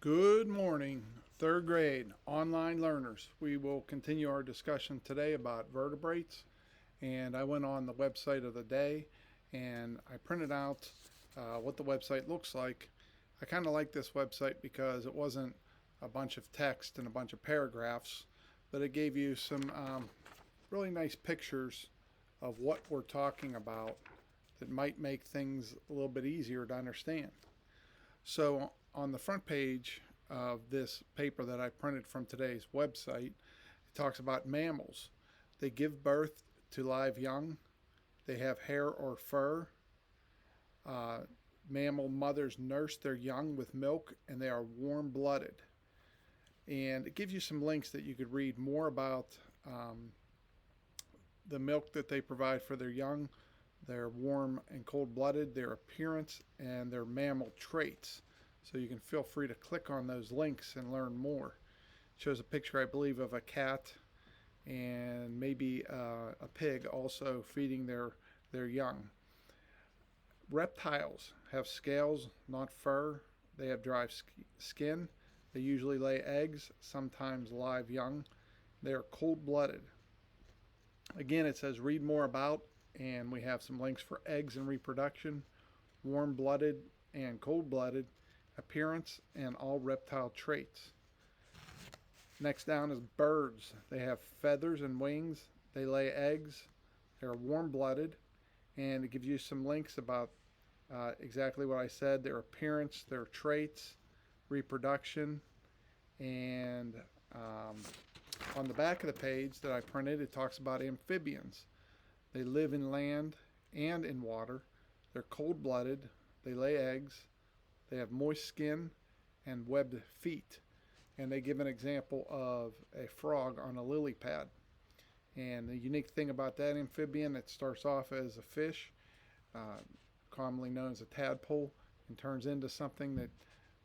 Good morning, third grade online learners. We will continue our discussion today about vertebrates. And I went on the website of the day and I printed out what the website looks like. I kind of like this website because it wasn't a bunch of text and a bunch of paragraphs, but it gave you some really nice pictures of what we're talking about that might make things a little bit easier to understand. So on the front page of this paper that I printed from today's website, it talks about mammals. They give birth to live young. They have hair or fur. Uh, Mammal mothers nurse their young with milk, and they are warm blooded. And it gives you some links that you could read more about the milk that they provide for their young, their warm and cold blooded, their appearance, and their mammal traits. So you can feel free to click on those links and learn more. It shows a picture, I believe, of a cat and maybe a pig also feeding their young. Reptiles have scales, not fur. They have dry skin. They usually lay eggs, sometimes live young. They are cold blooded. Again, it says read more about, and we have some links for eggs and reproduction, warm blooded and cold blooded, appearance, and all reptile traits. Next down is birds. They have feathers and wings. They lay eggs. They're warm blooded, and it gives you some links about exactly what I said, their appearance, their traits, reproduction, and on the back of the page that I printed, it talks about amphibians. They live in land and in water. They're cold blooded. They lay eggs. They have moist skin and webbed feet. And they give an example of a frog on a lily pad. And the unique thing about that amphibian, it starts off as a fish, commonly known as a tadpole, and turns into something that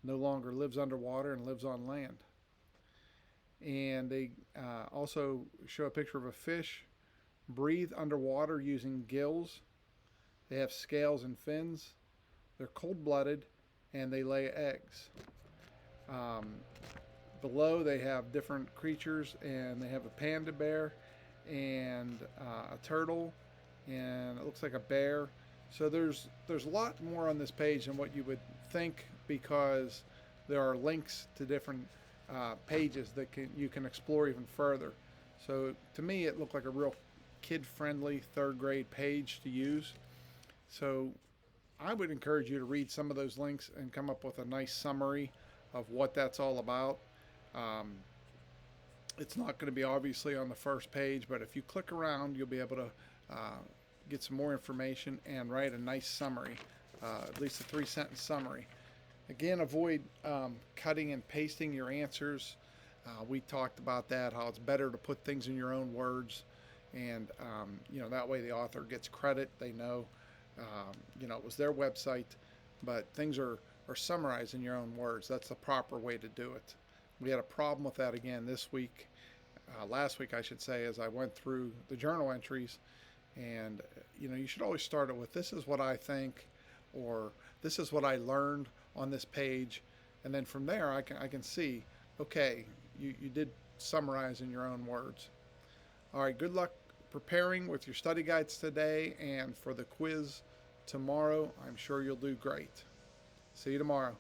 no longer lives underwater and lives on land. And they also show a picture of a fish, breathe underwater using gills. They have scales and fins. They're cold blooded and they lay eggs. Below, they have different creatures, and they have a panda bear and a turtle, and it looks like a bear. So there's a lot more on this page than what you would think, because there are links to different pages that you can explore even further. So to me, it looked like a real kid-friendly third grade page to use. So I would encourage you to read some of those links and come up with a nice summary of what that's all about. It's not going to be obviously on the first page, but if you click around, you'll be able to get some more information and write a nice summary, at least a 3-sentence summary. Again, avoid cutting and pasting your answers. We talked about that, how it's better to put things in your own words, and that way the author gets credit. They know, it was their website, but things are summarized in your own words. That's the proper way to do it. We had a problem with that again this week, last week I should say, as I went through the journal entries. And you should always start it with, this is what I think, or this is what I learned on this page, and then from there I can see, okay, you did summarize in your own words. All right, good luck preparing with your study guides today and for the quiz tomorrow. I'm sure you'll do great. See you tomorrow.